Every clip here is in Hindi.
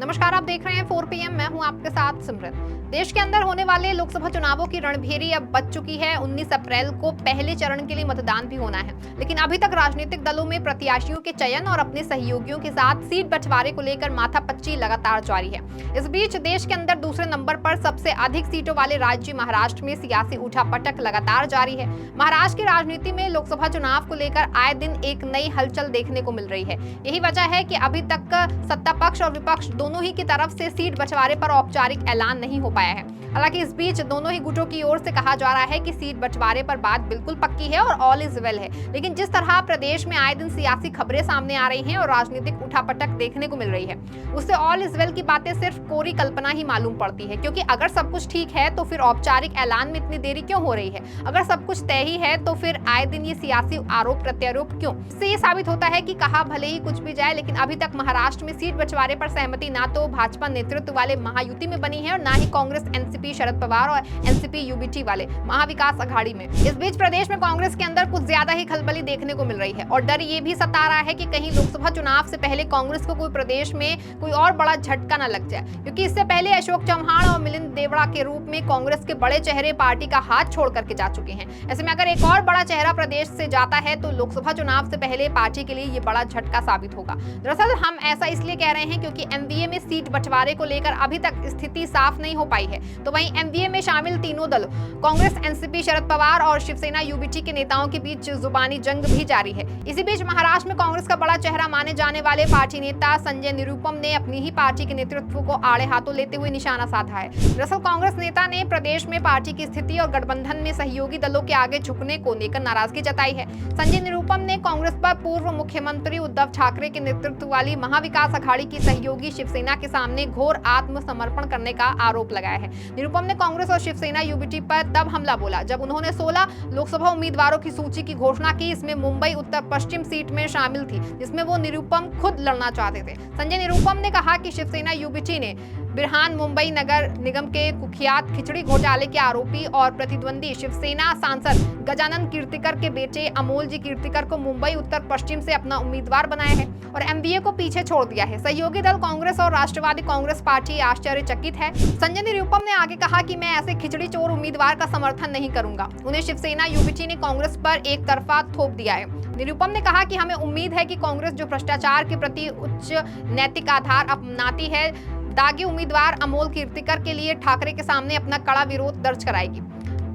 नमस्कार, आप देख रहे हैं 4 PM। मैं हूं आपके साथ सिमरन। देश के अंदर होने वाले लोकसभा चुनावों की रणभेरी अब बज चुकी है। 19 अप्रैल को पहले चरण के लिए मतदान भी होना है, लेकिन अभी तक राजनीतिक दलों में प्रत्याशियों के चयन और अपने सहयोगियों के साथ सीट बंटवारे को लेकर माथापच्ची लगातार जारी है। इस बीच देश के अंदर दूसरे नंबर पर सबसे अधिक सीटों वाले राज्य महाराष्ट्र में सियासी उठापटक लगातार जारी है। महाराष्ट्र की राजनीति में लोकसभा चुनाव को लेकर आए दिन एक नई हलचल देखने को मिल रही है। यही वजह है कि अभी तक सत्ता पक्ष और विपक्ष दोनों ही की तरफ से सीट बंटवारे पर औपचारिक ऐलान नहीं हो पाया है। हालांकि इस बीच दोनों ही गुटों की ओर से कहा जा रहा है कि सीट बंटवारे पर बात बिल्कुल पक्की है और ऑल इज वेल है। लेकिन जिस तरह प्रदेश में आए दिन सियासी खबरें सामने आ रही हैं और राजनीतिक उठापटक देखने को मिल रही है, उससे ऑल इज वेल की बातें सिर्फ कोरी कल्पना ही मालूम पड़ती है। क्योंकि अगर सब कुछ ठीक है तो फिर औपचारिक ऐलान में इतनी देरी क्यों हो रही है? अगर सब कुछ तय ही है तो फिर आए दिन ये सियासी आरोप प्रत्यारोप क्यों? इससे ये साबित होता है कि कहा भले ही कुछ भी जाए, लेकिन अभी तक महाराष्ट्र में सीट बंटवारे पर सहमति ना तो भाजपा नेतृत्व वाले महायुति में बनी है और ना ही कांग्रेस एनसीपी शरद पवार और एनसीपी यूबीटी वाले महाविकास अघाड़ी में। इस बीच प्रदेश में कांग्रेस के अंदर कुछ ज्यादा ही खलबली देखने को मिल रही है और डर ये भी सता रहा है कि कहीं लोकसभा चुनाव से पहले कांग्रेस को कोई प्रदेश में कोई और बड़ा झटका न लग जाए। क्योंकि इससे पहले अशोक चौहान और मिलिंद देवड़ा के रूप में कांग्रेस के बड़े चेहरे पार्टी का हाथ छोड़ करके जा चुके हैं। ऐसे में अगर एक और बड़ा चेहरा प्रदेश से जाता है तो लोकसभा चुनाव से पहले पार्टी के लिए ये बड़ा झटका साबित होगा। दरअसल हम ऐसा इसलिए कह रहे हैं क्योंकि एमवीए में सीट बंटवारे को लेकर अभी तक स्थिति साफ नहीं हो पाई है। तो वहीं एमवीए में शामिल तीनों दल कांग्रेस, एनसीपी, शरद पवार और शिवसेना यूबीटी के नेताओं के बीच जुबानी जंग भी जारी है। इसी बीच महाराष्ट्र में कांग्रेस का बड़ा चेहरा माने जाने वाले पार्टी नेता संजय निरुपम ने अपनी ही पार्टी के नेतृत्व को आड़े हाथों लेते हुए निशाना साधा है। दरअसल कांग्रेस नेता ने प्रदेश में पार्टी की स्थिति और गठबंधन में सहयोगी दलों के आगे झुकने को लेकर नाराजगी जताई है। संजय निरुपम ने कांग्रेस पर पूर्व मुख्यमंत्री उद्धव ठाकरे के नेतृत्व वाली महाविकास अघाड़ी की सहयोगी शिवसेना के सामने घोर आत्मसमर्पण करने का आरोप लगाया है। निरुपम ने कांग्रेस और शिवसेना यूबीटी पर तब हमला बोला जब उन्होंने 16 लोकसभा उम्मीदवारों की सूची की घोषणा की। इसमें मुंबई उत्तर पश्चिम सीट में शामिल थी, जिसमें वो निरुपम खुद लड़ना चाहते थे। संजय निरुपम ने कहा कि शिवसेना यूबीटी ने बिरहान मुंबई नगर निगम के कुख्यात खिचड़ी घोटाले के आरोपी और प्रतिद्वंदी शिवसेना सांसद गजानन कीर्तिकर के बेटे अमोल जी कीर्तिकर को मुंबई उत्तर पश्चिम से अपना उम्मीदवार बनाया है और एमवीए को पीछे छोड़ दिया है। सहयोगी दल कांग्रेस और राष्ट्रवादी कांग्रेस पार्टी आश्चर्यचकित है। संजय निरुपम ने आगे कहा कि मैं ऐसे खिचड़ी चोर उम्मीदवार का समर्थन नहीं करूंगा। उन्हें शिवसेना यूबीटी ने कांग्रेस पर एक तरफा थोप दिया है। निरुपम ने कहा कि हमें उम्मीद है कि कांग्रेस जो भ्रष्टाचार के प्रति उच्च नैतिक आधार अपनाती है, दागी उम्मीदवार अमोल कीर्तिकर के लिए ठाकरे के सामने अपना कड़ा विरोध दर्ज कराएगी।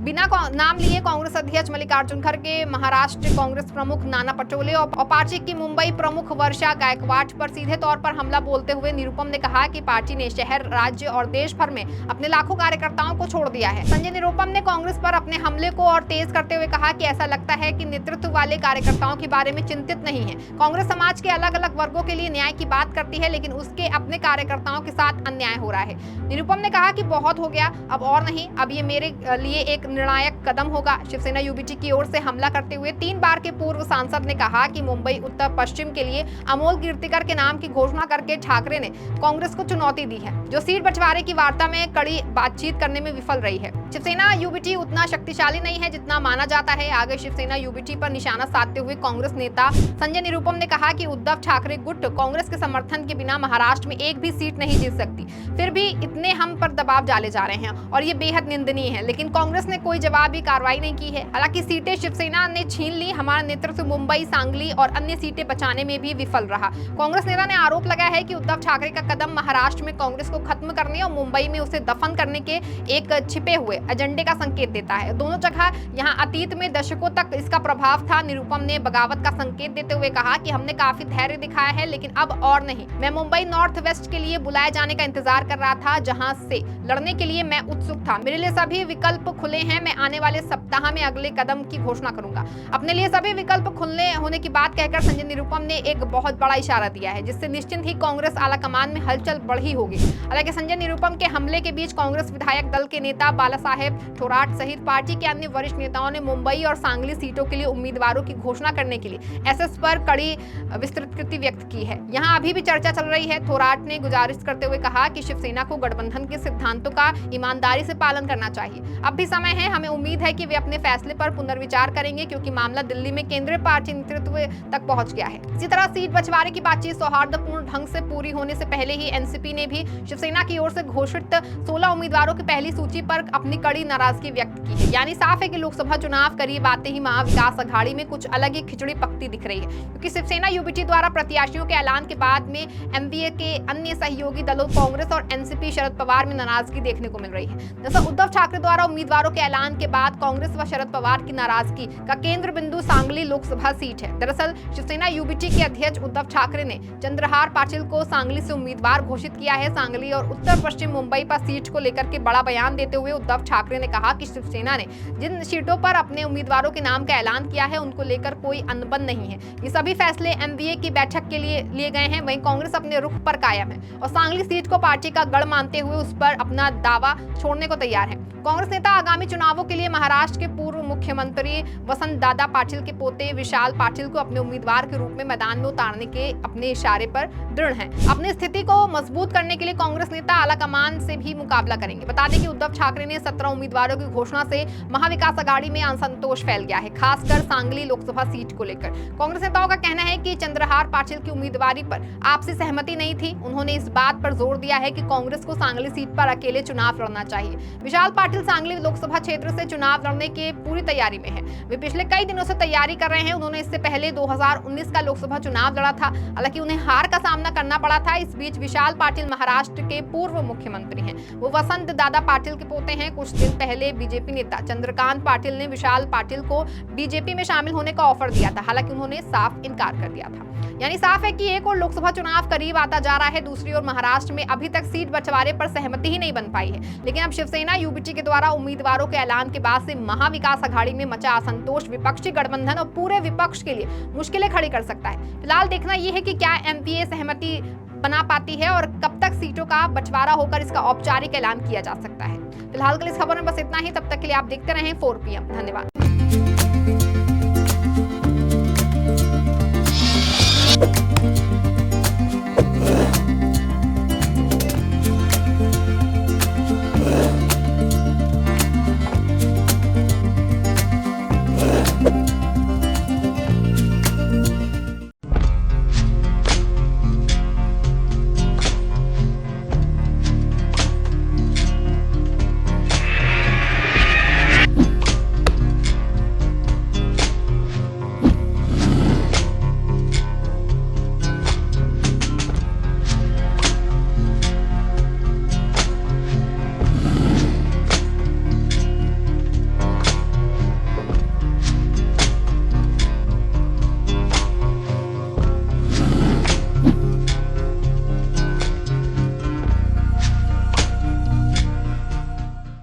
बिना नाम लिए कांग्रेस अध्यक्ष मल्लिकार्जुन खड़गे, महाराष्ट्र कांग्रेस प्रमुख नाना पटोले और पार्टी की मुंबई प्रमुख वर्षा गायकवाड पर सीधे तौर पर हमला बोलते हुए निरुपम ने कहा कि पार्टी ने शहर, राज्य और देश भर में अपने लाखों कार्यकर्ताओं को छोड़ दिया है। संजय निरुपम ने कांग्रेस पर अपने हमले को और तेज करते हुए कहा कि ऐसा लगता है कि नेतृत्व वाले कार्यकर्ताओं के बारे में चिंतित नहीं है। कांग्रेस समाज के अलग अलग वर्गों के लिए न्याय की बात करती है, लेकिन उसके अपने कार्यकर्ताओं के साथ अन्याय हो रहा है। निरुपम ने कहा कि बहुत हो गया, अब और नहीं, अब ये मेरे लिए एक निर्णायक कदम होगा। शिवसेना यूबीटी की ओर से हमला करते हुए 3 बार के पूर्व सांसद ने कहा कि मुंबई उत्तर पश्चिम के लिए अमोल कीर्तिकर के नाम की घोषणा करके ठाकरे ने कांग्रेस को चुनौती दी है, जो सीट बंटवारे की वार्ता में कड़ी बातचीत करने में विफल रही है। शिवसेना यूबीटी उतना शक्तिशाली नहीं है जितना माना जाता है। आगे शिवसेना यूबीटी पर निशाना साधते हुए कांग्रेस नेता संजय निरुपम ने कहा कि उद्धव ठाकरे गुट कांग्रेस के समर्थन के बिना महाराष्ट्र में एक भी सीट नहीं जीत सकती। फिर भी इतने हम पर दबाव डाले जा रहे हैं और ये बेहद निंदनीय है। लेकिन कांग्रेस ने कोई जवाब भी कार्रवाई नहीं की है। हालांकि सीटें शिवसेना ने छीन ली। हमारा नेतृत्व मुंबई, सांगली और अन्य सीटें बचाने में भी विफल रहा। कांग्रेस नेता ने आरोप लगाया है कि उद्धव ठाकरे का कदम महाराष्ट्र में कांग्रेस को खत्म करने और मुंबई में उसे दफन करने के एक छिपे हुए एजेंडे का संकेत देता है। दोनों जगह यहां अतीत में दशकों तक इसका प्रभाव था। निरुपम ने बगावत का संकेत देते हुए कहा कि हमने काफी धैर्य दिखाया है, लेकिन अब और नहीं। मैं मुंबई नॉर्थ वेस्ट के लिए बुलाए जाने का इंतजार कर रहा था, जहां से लड़ने के लिए मैं उत्सुक था। मेरे लिए सभी विकल्प खुले हैं। मैं आने वाले सप्ताह में अगले कदम की घोषणा करूंगा। अपने लिए सभी विकल्प खुलने होने की बात कहकर संजय निरुपम ने एक बहुत बड़ा इशारा दिया है, जिससे निश्चिंत ही कांग्रेस आलाकमान में हलचल बढ़ी होगी। हालांकि संजय निरुपम के हमले के बीच कांग्रेस विधायक दल के नेता बाला साहेब थोराट सहित पार्टी के अन्य वरिष्ठ नेताओं ने मुंबई और सांगली सीटों के लिए उम्मीदवारों की घोषणा करने के लिए एसएस पर कड़ी विस्तृत व्यक्त की है। यहाँ अभी भी चर्चा चल रही है। थोराट ने गुजारिश करते हुए कहा कि शिवसेना को गठबंधन के सिद्धांतों का ईमानदारी से पालन करना चाहिए। अब भी समय है हैं, हमें उम्मीद है कि वे अपने फैसले पर पुनर्विचार करेंगे क्योंकि मामला दिल्ली में केंद्रीय पार्टी नेतृत्व तक पहुंच गया है। इसी तरह सीट बंटवारे की बातचीत सौहार्दपूर्ण ढंग से पूरी होने से पहले ही एनसीपी ने भी शिवसेना की ओर से घोषित 16 उम्मीदवारों की पहली सूची पर अपनी कड़ी नाराजगी व्यक्त की है। यानी साफ है कि लोकसभा चुनाव करीब आते ही महाविकास अघाड़ी में कुछ अलग ही खिचड़ी पकती दिख रही है, क्योंकि शिवसेना यूबीटी द्वारा प्रत्याशियों के ऐलान के बाद में एनडीए के अन्य सहयोगी दलों कांग्रेस और एनसीपी शरद पवार में नाराजगी देखने को मिल रही है। जैसा उद्धव ठाकरे द्वारा उम्मीदवारों के ऐलान के बाद कांग्रेस व शरद पवार की नाराजगी का केंद्र बिंदु सांगली लोकसभा सीट है। दरअसल शिवसेना यूबीटी के अध्यक्ष उद्धव ठाकरे ने चंद्रहार पाटिल को सांगली से उम्मीदवार घोषित किया है। सांगली और उत्तर पश्चिम मुंबई पर सीट को लेकर के बड़ा बयान देते हुए उद्धव ठाकरे ने कहा कि शिवसेना ने जिन सीटों पर अपने उम्मीदवारों के नाम का ऐलान किया है उनको लेकर कोई अनबन नहीं है। ये सभी फैसले एनडीए की बैठक के लिए गए हैं। वहीं कांग्रेस अपने रुख पर कायम है और सांगली सीट को पार्टी का गढ़ मानते हुए उस पर अपना दावा छोड़ने को तैयार है। कांग्रेस नेता आगामी चुनावों के लिए महाराष्ट्र के पूर्व मुख्यमंत्री वसंत दादा पाटिल के पोते विशाल पाटिल को अपने उम्मीदवार के रूप में मैदान में उतारने के अपने इशारे पर दृढ़ हैं। अपनी स्थिति को मजबूत करने के लिए कांग्रेस नेता आलाकमान से भी मुकाबला करेंगे। बता दें कि उद्धव ठाकरे ने 17 उम्मीदवारों की घोषणा से महाविकास अघाड़ी में असंतोष फैल गया है, खासकर सांगली लोकसभा सीट को लेकर। कांग्रेस नेताओं का कहना है कि चंद्रहार पाटिल की उम्मीदवारी पर आपसी सहमति नहीं थी। उन्होंने इस बात पर जोर दिया है कि कांग्रेस को सांगली सीट पर अकेले चुनाव लड़ना चाहिए। विशाल पाटिल सांगली लोकसभा क्षेत्र से चुनाव लड़ने की पूरी तैयारी में है। वे पिछले कई दिनों से तैयारी कर रहे हैं। उन्होंने इससे पहले 2019 का लोकसभा चुनाव लड़ा था, हालांकि उन्हें हार का सामना करना पड़ा था। इस बीच विशाल पाटिल महाराष्ट्र के पूर्व मुख्यमंत्री हैं। वो वसंत दादा पाटिल के पोते हैं। कुछ दिन पहले बीजेपी नेता चंद्रकांत पाटिल ने विशाल पाटिल को बीजेपी में शामिल होने का ऑफर दिया था, हालांकि उन्होंने साफ इनकार कर दिया था। यानी साफ है कि एक और लोकसभा चुनाव करीब आता जा रहा है, दूसरी ओर महाराष्ट्र में अभी तक सीट बंटवारे पर सहमति ही नहीं बन पाई है। लेकिन अब शिवसेना यूबीटी के द्वारा उम्मीदवारों के ऐलान के बाद से महाविकास अघाड़ी में मचा असंतोष विपक्षी गठबंधन और पूरे विपक्ष के लिए मुश्किलें खड़ी कर सकता है। फिलहाल देखना यह है कि क्या एमपीए सहमति बना पाती है और कब तक सीटों का बंटवारा होकर इसका औपचारिक ऐलान किया जा सकता है। फिलहाल के लिए इस खबर में बस इतना ही। तब तक के लिए आप देखते रहें 4 PM। धन्यवाद।